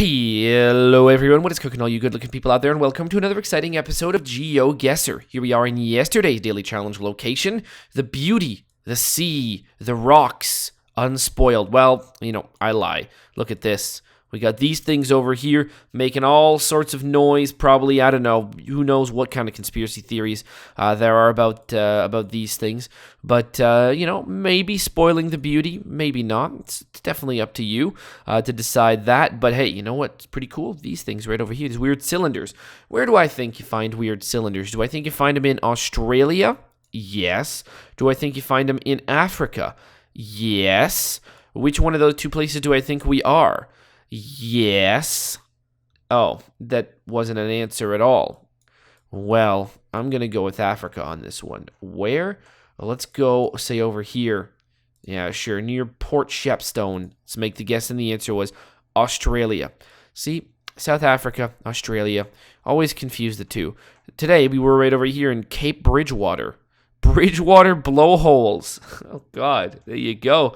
Hello everyone, what is cooking all you good looking people out there, and welcome to another exciting episode of GeoGuessr. Here we are in yesterday's daily challenge location, the beauty, the sea, the rocks, unspoiled. Well, I lie. Look at this. We got these things over here making all sorts of noise, probably, I don't know, who knows what kind of conspiracy theories there are about these things. But, maybe spoiling the beauty, maybe not. It's definitely up to you to decide that. But hey, you know what's pretty cool? These things right over here, these weird cylinders. Where do I think you find weird cylinders? Do I think you find them in Australia? Yes. Do I think you find them in Africa? Yes. Which one of those two places do I think we are? Yes. Oh, that wasn't an answer at all. Well, I'm going to go with Africa on this one. Where? Well, let's go, say, over here. Yeah, sure, near Port Shepstone. Let's make the guess, and the answer was Australia. See, South Africa, Australia. Always confuse the two. Today, we were right over here in Cape Bridgewater. Bridgewater blowholes. Oh, God. There you go.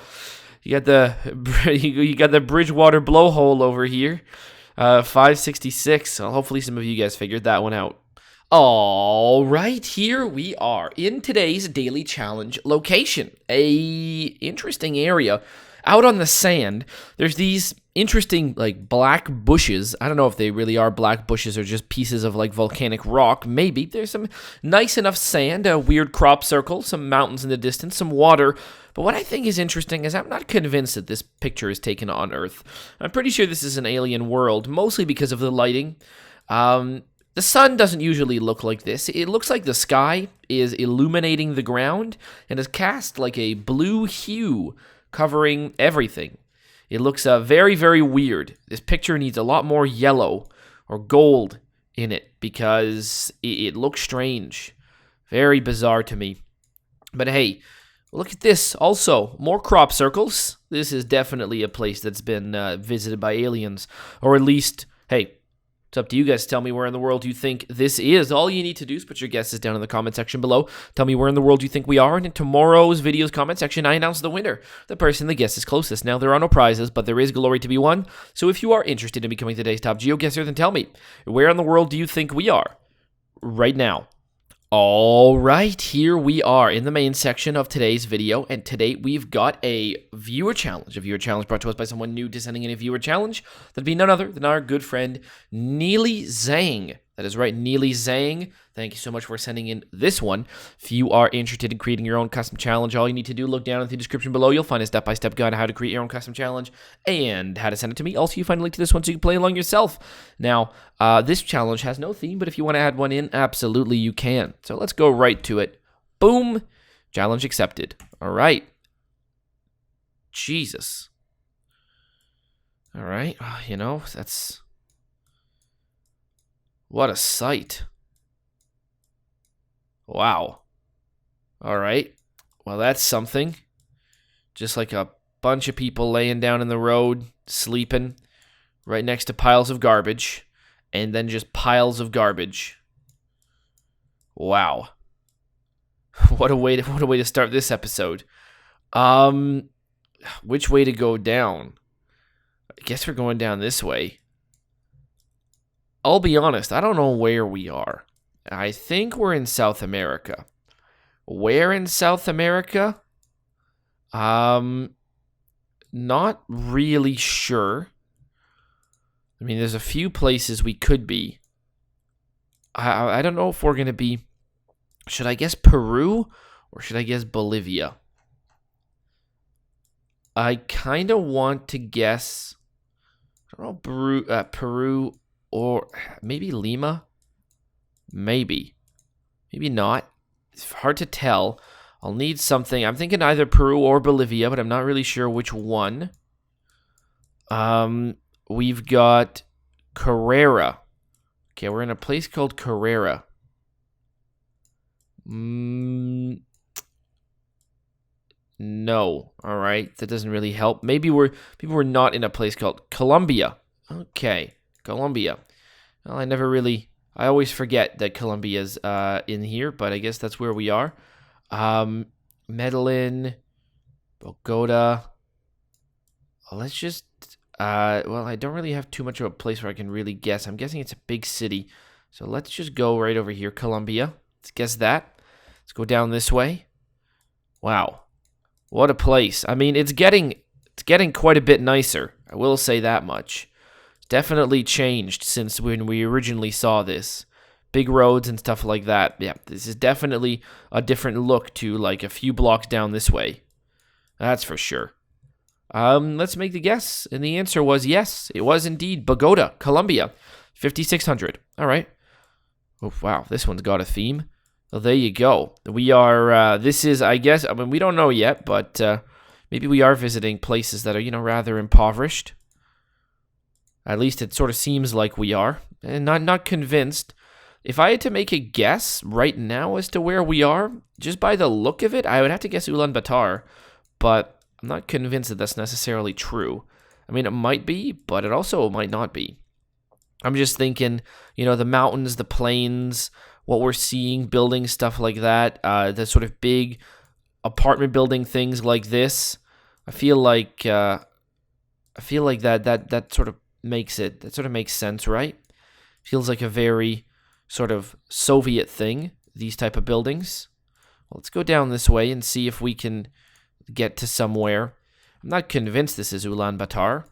You got the Bridgewater blowhole over here, 566. So hopefully some of you guys figured that one out. All right, here we are in today's daily challenge location. A interesting area out on the sand. There's these interesting black bushes. I don't know if they really are black bushes or just pieces of volcanic rock. Maybe there's some nice enough sand, a weird crop circle, some mountains in the distance, some water. But what I think is interesting is I'm not convinced that this picture is taken on Earth. I'm pretty sure this is an alien world, mostly because of the lighting. The sun doesn't usually look like this. It looks like the sky is illuminating the ground and is cast like a blue hue covering everything. It looks very, very weird. This picture needs a lot more yellow or gold in it because it looks strange. Very bizarre to me. But hey, look at this. Also, more crop circles. This is definitely a place that's been visited by aliens. Or at least, hey, it's up to you guys to tell me where in the world you think this is. All you need to do is put your guesses down in the comment section below. Tell me where in the world you think we are. And in tomorrow's video's comment section, I announce the winner. The person that guesses closest. Now, there are no prizes, but there is glory to be won. So if you are interested in becoming today's top GeoGuessr, then tell me, where in the world do you think we are right now? All right, here we are in the main section of today's video, and today we've got a viewer challenge. A viewer challenge brought to us by someone new to sending in a viewer challenge. That'd be none other than our good friend, Neely Zhang. That is right, Neely Zhang. Thank you so much for sending in this one. If you are interested in creating your own custom challenge, all you need to do, look down in the description below. You'll find a step-by-step guide on how to create your own custom challenge and how to send it to me. Also, you find a link to this one so you can play along yourself. Now, this challenge has no theme, but if you want to add one in, absolutely you can. So let's go right to it. Boom. Challenge accepted. All right. Jesus. All right. That's... What a sight. Wow. All right. Well, that's something. Just like a bunch of people laying down in the road, sleeping, right next to piles of garbage, and then just piles of garbage. Wow. What a way to start this episode. Which way to go down? I guess we're going down this way. I'll be honest, I don't know where we are. I think we're in South America. Where in South America? Not really sure. I mean, there's a few places we could be. I don't know if we're going to be... Should I guess Peru or should I guess Bolivia? I kind of want to guess... I don't know, Peru or maybe Lima? Maybe. Maybe not. It's hard to tell. I'll need something. I'm thinking either Peru or Bolivia, but I'm not really sure which one. We've got Carrera. Okay, we're in a place called Carrera. No. All right. That doesn't really help. Maybe we're not in a place called Colombia. Okay. Colombia. Well, I always forget that Colombia's in here, but I guess that's where we are. Medellin, Bogota. Let's just Well, I don't really have too much of a place where I can really guess. I'm guessing it's a big city. So let's just go right over here, Columbia. Let's guess that. Let's go down this way. Wow. What a place. I mean, it's getting quite a bit nicer. I will say that much. It's definitely changed since when we originally saw this. Big roads and stuff like that. Yeah, this is definitely a different look to like a few blocks down this way. That's for sure. Let's make the guess. And the answer was yes. It was indeed Bogota, Colombia. 5,600. All right. Oh, wow. This one's got a theme. Well, there you go. We are, this is, I guess, I mean, we don't know yet, but maybe we are visiting places that are, rather impoverished. At least it sort of seems like we are. And not convinced. If I had to make a guess right now as to where we are, just by the look of it, I would have to guess Ulaanbaatar. But I'm not convinced that that's necessarily true. I mean, it might be, but it also might not be. I'm just thinking, the mountains, the plains, what we're seeing, building stuff like that, the sort of big apartment building things like this. I feel like that sort of makes it. That sort of makes sense, right? Feels like a very sort of Soviet thing. These type of buildings. Well, let's go down this way and see if we can get to somewhere. I'm not convinced this is Ulaanbaatar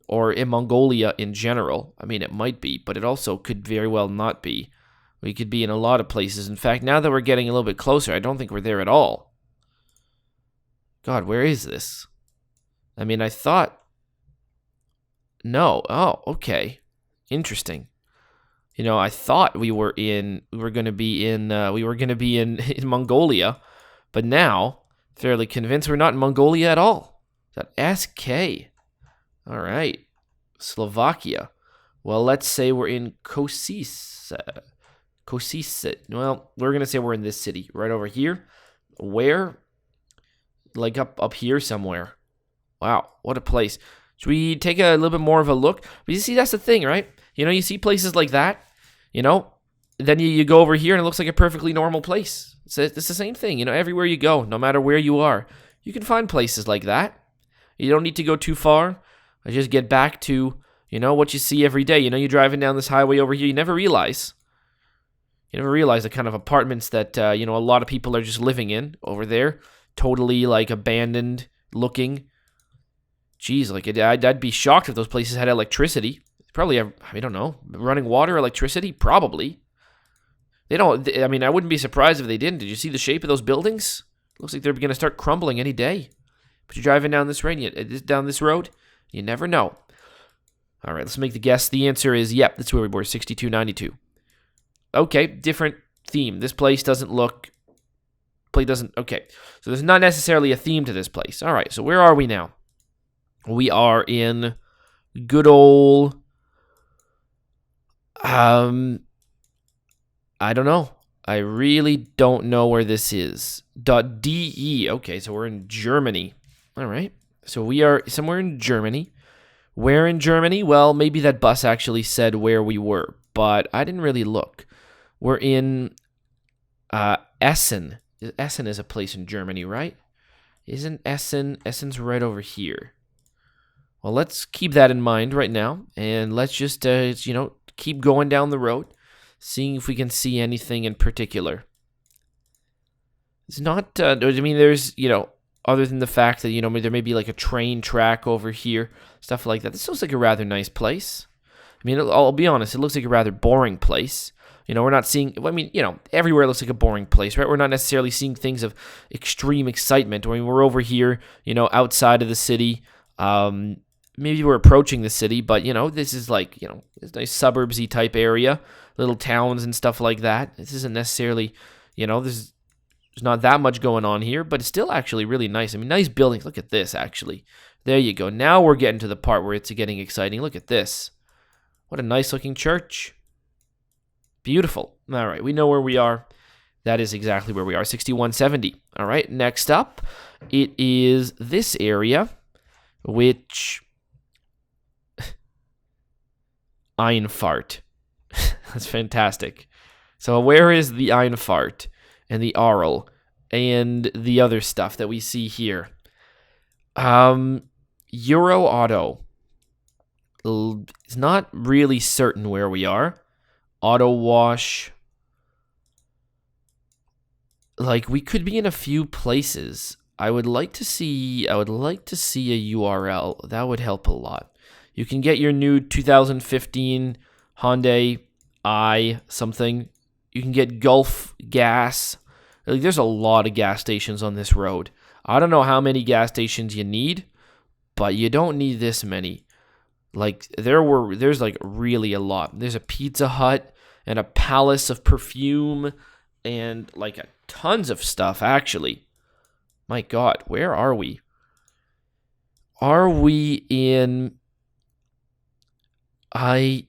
or in Mongolia in general. I mean, it might be, but it also could very well not be. We could be in a lot of places. In fact, now that we're getting a little bit closer, I don't think we're there at all. God, where is this? I mean, I thought... No. Oh, okay. Interesting. I thought we were going to be in Mongolia, but now... fairly convinced we're not in Mongolia at all. Is that SK? All right. Slovakia. Well, let's say we're in Košice. Well, we're going to say we're in this city right over here. Where? Like up here somewhere. Wow, what a place. Should we take a little bit more of a look? But you see, that's the thing, right? You see places like that, then you go over here and it looks like a perfectly normal place. It's the same thing, everywhere you go, no matter where you are, you can find places like that. You don't need to go too far. I just get back to, what you see every day. You're driving down this highway over here, you never realize the kind of apartments that, a lot of people are just living in over there. Totally, like, abandoned looking. Jeez, like, I'd be shocked if those places had electricity. Probably have, I don't know, running water, electricity? Probably. They don't, I mean, I wouldn't be surprised if they didn't. Did you see the shape of those buildings? Looks like they're going to start crumbling any day. But you're driving down this road, you never know. All right, let's make the guess. The answer is, yep, that's where we were, 6292. Okay, different theme. This place doesn't look, okay. So there's not necessarily a theme to this place. All right, so where are we now? We are in good old, I don't know. I really don't know where this is. .de. Okay, so we're in Germany. All right. So we are somewhere in Germany. Where in Germany? Well, maybe that bus actually said where we were, but I didn't really look. We're in Essen. Essen is a place in Germany, right? Isn't Essen? Essen's right over here. Well, let's keep that in mind right now, and let's just, keep going down the road, seeing if we can see anything in particular. It's not, there's, other than the fact that, there may be like a train track over here, stuff like that. This looks like a rather nice place. I mean, I'll be honest, it looks like a rather boring place. We're not seeing, everywhere looks like a boring place, right? We're not necessarily seeing things of extreme excitement. I mean, we're over here, outside of the city. Maybe we're approaching the city, but, this is like, it's a nice suburbs-y type area, little towns and stuff like that. This isn't necessarily, there's not that much going on here, but it's still actually really nice. I mean, nice buildings. Look at this, actually. There you go. Now we're getting to the part where it's getting exciting. Look at this. What a nice-looking church. Beautiful. All right, we know where we are. That is exactly where we are, 6170. All right, next up, it is this area, which... Einfahrt. That's fantastic. So where is the Einfahrt and the Aral and the other stuff that we see here? Euro Auto. It's not really certain where we are. Auto wash. Like, we could be in a few places. I would like to see a URL. That would help a lot. You can get your new 2015 Hyundai i something. You can get Gulf Gas. Like, there's a lot of gas stations on this road. I don't know how many gas stations you need, but you don't need this many. Like, there's like really a lot. There's a Pizza Hut and a Palace of Perfume and like tons of stuff, actually. My God, where are we? Are we in... I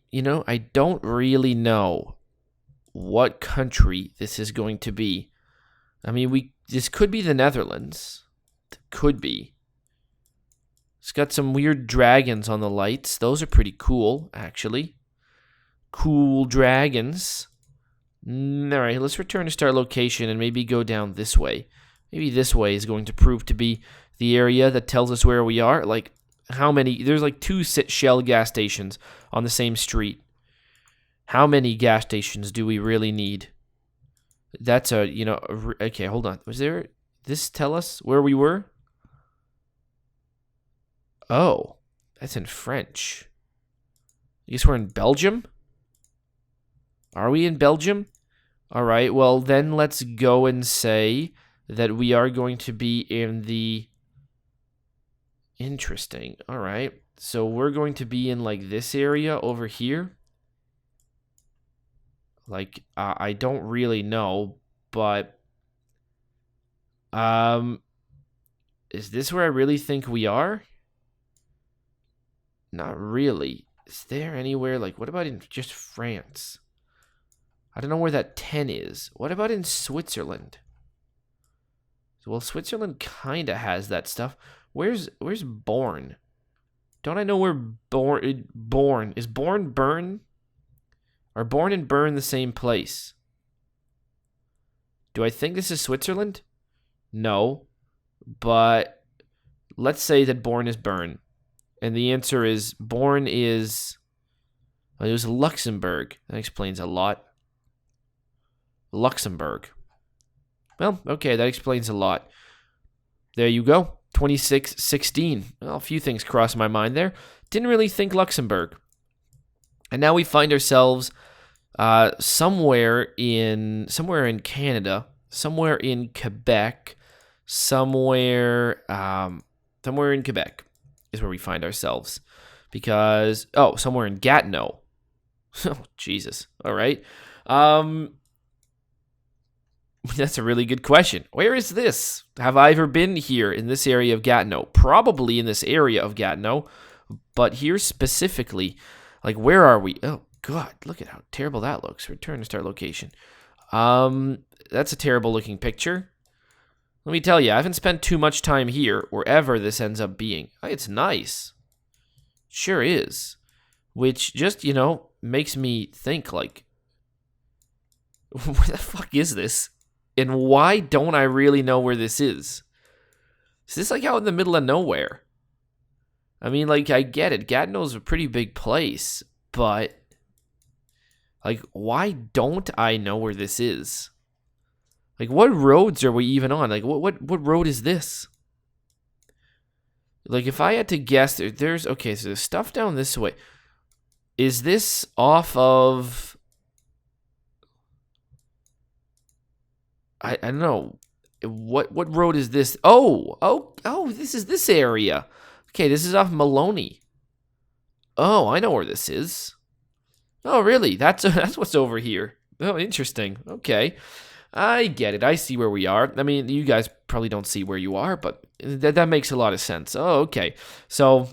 don't really know what country this is going to be. I mean, this could be the Netherlands. It could be. It's got some weird dragons on the lights. Those are pretty cool, actually. Cool dragons. All right, let's return to start location and maybe go down this way. Maybe this way is going to prove to be the area that tells us where we are. Like, how many? There's like 2 Shell gas stations on the same street. How many gas stations do we really need? That's okay, hold on. Was there... This tell us where we were? Oh, that's in French. I guess we're in Belgium? Are we in Belgium? All right, well, then let's go and say that we are going to be in the... Interesting. All right, so we're going to be in, like, this area over here. Like, I don't really know, but... Is this where I really think we are? Not really. Is there anywhere, like, what about in just France? I don't know where that 10 is. What about in Switzerland? Well, Switzerland kind of has that stuff. Where's Born? Don't I know where Born is? Bern? Are Born and Bern the same place? Do I think this is Switzerland? No. But let's say that Born is Bern. And the answer is Born is... Well, it was Luxembourg. That explains a lot. Luxembourg. Well, okay, that explains a lot. There you go. 2616. Well, a few things crossed my mind there. Didn't really think Luxembourg. And now we find ourselves somewhere in Canada, somewhere in Quebec, somewhere in Quebec is where we find ourselves. Because, somewhere in Gatineau. Oh, Jesus. All right. That's a really good question. Where is this? Have I ever been here in this area of Gatineau? Probably in this area of Gatineau, but here specifically, like, where are we? Oh, God, look at how terrible that looks. Return to start location. That's a terrible looking picture. Let me tell you, I haven't spent too much time here, wherever this ends up being. It's nice. Sure is. Which just, makes me think, like, where the fuck is this? And why don't I really know where this is? Is this like out in the middle of nowhere? I mean, like, I get it. Gatineau's a pretty big place, but, like, why don't I know where this is? Like, what roads are we even on? Like, what road is this? Like, if I had to guess, so there's stuff down this way. Is this off of... I don't know. What road is this? Oh, this is this area. Okay, this is off Maloney. Oh, I know where this is. Oh, really? That's what's over here. Oh, interesting. Okay. I get it. I see where we are. I mean, you guys probably don't see where you are, but that makes a lot of sense. Oh, okay. So,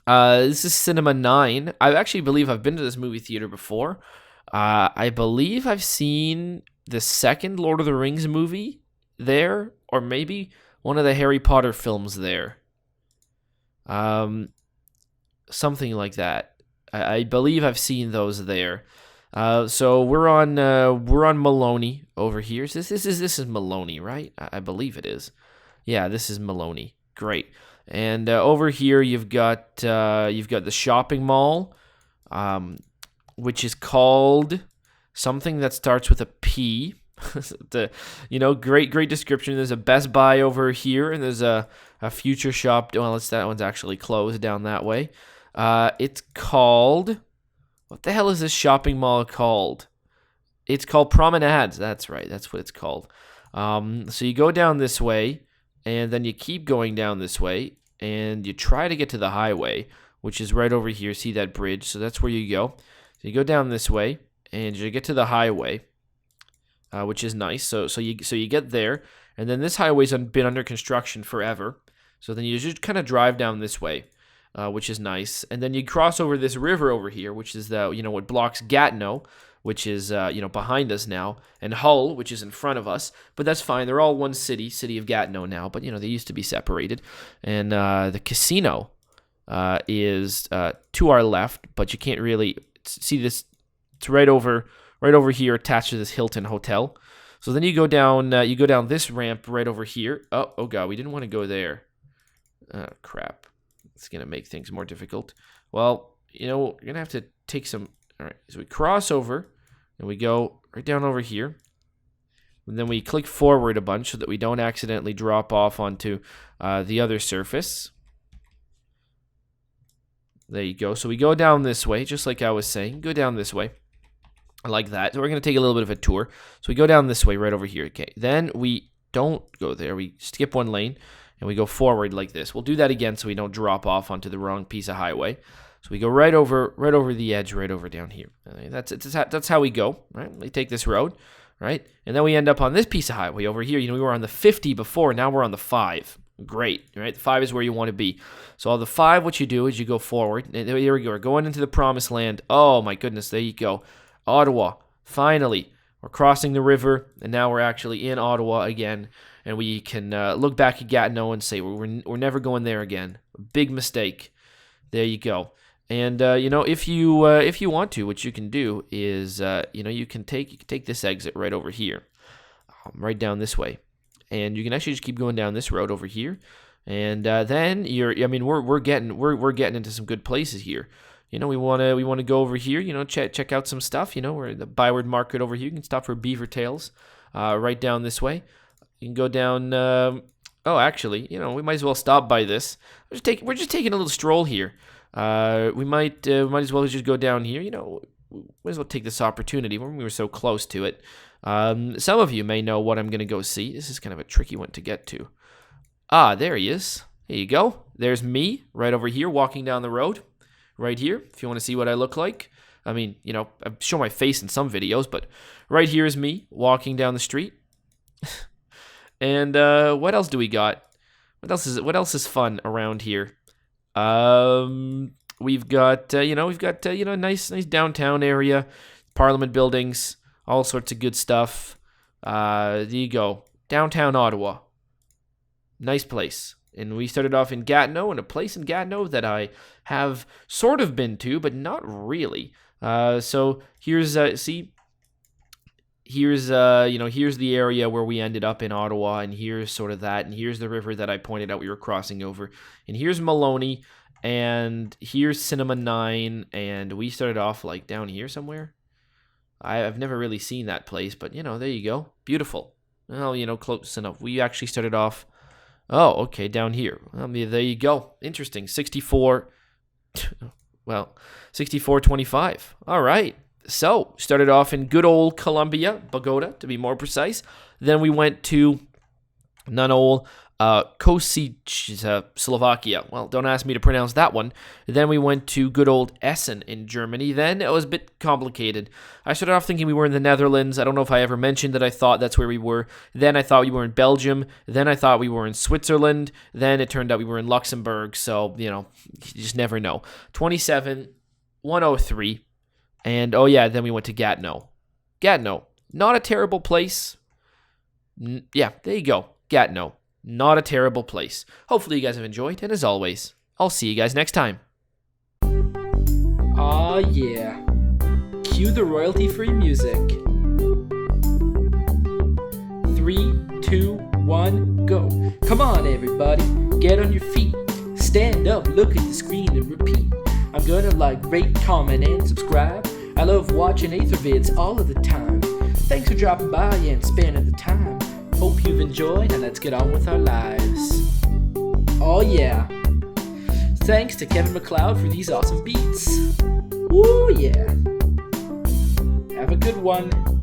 this is Cinema 9. I actually believe I've been to this movie theater before. I believe I've seen the second Lord of the Rings movie there, or maybe one of the Harry Potter films there. Something like that. I believe I've seen those there. So we're on Maloney over here. So this is Maloney, right? I believe it is. Yeah, this is Maloney. Great. And over here you've got the shopping mall. which is called something that starts with a P. Great description. There's a Best Buy over here, and there's a Future Shop. Well, that one's actually closed down that way. It's called, what the hell is this shopping mall called? It's called Promenades. That's right. That's what it's called. So you go down this way, and then you keep going down this way, and you try to get to the highway, which is right over here. See that bridge? So that's where you go. So you go down this way, and you get to the highway, which is nice. So you get there, and then this highway's been under construction forever. So then you just kind of drive down this way, which is nice, and then you cross over this river over here, which is what blocks Gatineau, which is behind us now, and Hull, which is in front of us. But that's fine. They're all one city of Gatineau now. But they used to be separated, and the casino is to our left, but you can't really see this. It's right over here, attached to this Hilton hotel. So then you go down this ramp right over here. Oh god, we didn't want to go there. Oh crap, it's gonna make things more difficult. Well, you're gonna have to take some. All right, so we cross over, and we go right down over here, and then we click forward a bunch so that we don't accidentally drop off onto the other surface. There you go. So we go down this way, just like I was saying. Go down this way. I like that. So we're going to take a little bit of a tour. So we go down this way right over here. Okay. Then we don't go there. We skip one lane, and we go forward like this. We'll do that again so we don't drop off onto the wrong piece of highway. So we go right over the edge, right over down here. That's how we go, right? We take this road, right? And then we end up on this piece of highway over here. We were on the 50 before. Now we're on the 5. Great, right? The 5 is where you want to be. So on the 5, what you do is you go forward. And here we go. We're going into the promised land. Oh, my goodness. There you go. Ottawa. Finally. We're crossing the river, and now we're actually in Ottawa again. And we can look back at Gatineau and say, we're never going there again. Big mistake. There you go. And if you want to, what you can do is you can take this exit right over here, right down this way, and you can actually just keep going down this road over here, and then we're getting into some good places here. We want to go over here, check out some stuff. We're in the Byward Market over here. You can stop for beaver tails, right down this way. You can go down. We might as well stop by this. We're just taking a little stroll here. We might as well just go down here. Might as well take this opportunity when we were so close to it. Some of you may know what I'm going to go see. This is kind of a tricky one to get to. There he is. Here you go. There's me right over here walking down the road. Right here, if you want to see what I look like. I mean, I've shown my face in some videos, but right here is me walking down the street. And what else do we got? What else is fun around here? We've got nice downtown area, Parliament buildings, all sorts of good stuff. There you go, downtown Ottawa, nice place. And we started off in Gatineau, in a place in Gatineau that I have sort of been to, but not really. So here's here's the area where we ended up in Ottawa, and here's sort of that, and here's the river that I pointed out we were crossing over, and here's Maloney, and here's Cinema 9, and we started off like down here somewhere. I've never really seen that place, but there you go, beautiful. Well, close enough. We actually started off. Oh, okay, down here. There you go. Interesting. 64-25. All right. So, started off in good old Columbia, Bogota, to be more precise. Then we went to none old Kosice, Slovakia. Well, don't ask me to pronounce that one. Then we went to good old Essen in Germany. Then it was a bit complicated. I started off thinking we were in the Netherlands. I don't know if I ever mentioned that I thought that's where we were. Then I thought we were in Belgium. Then I thought we were in Switzerland. Then it turned out we were in Luxembourg. So, you just never know. 27-103. And, then we went to Gatineau. Gatineau, not a terrible place. Yeah, there you go. Gatineau, not a terrible place. Hopefully you guys have enjoyed, and as always, I'll see you guys next time. Aw, yeah. Cue the royalty-free music. 3, 2, 1, go. Come on, everybody. Get on your feet. Stand up, look at the screen, and repeat. I'm gonna like, rate, comment, and subscribe. I love watching Ather vids all of the time. Thanks for dropping by and spending the time. Hope you've enjoyed, and let's get on with our lives. Oh yeah. Thanks to Kevin MacLeod for these awesome beats. Woo yeah. Have a good one.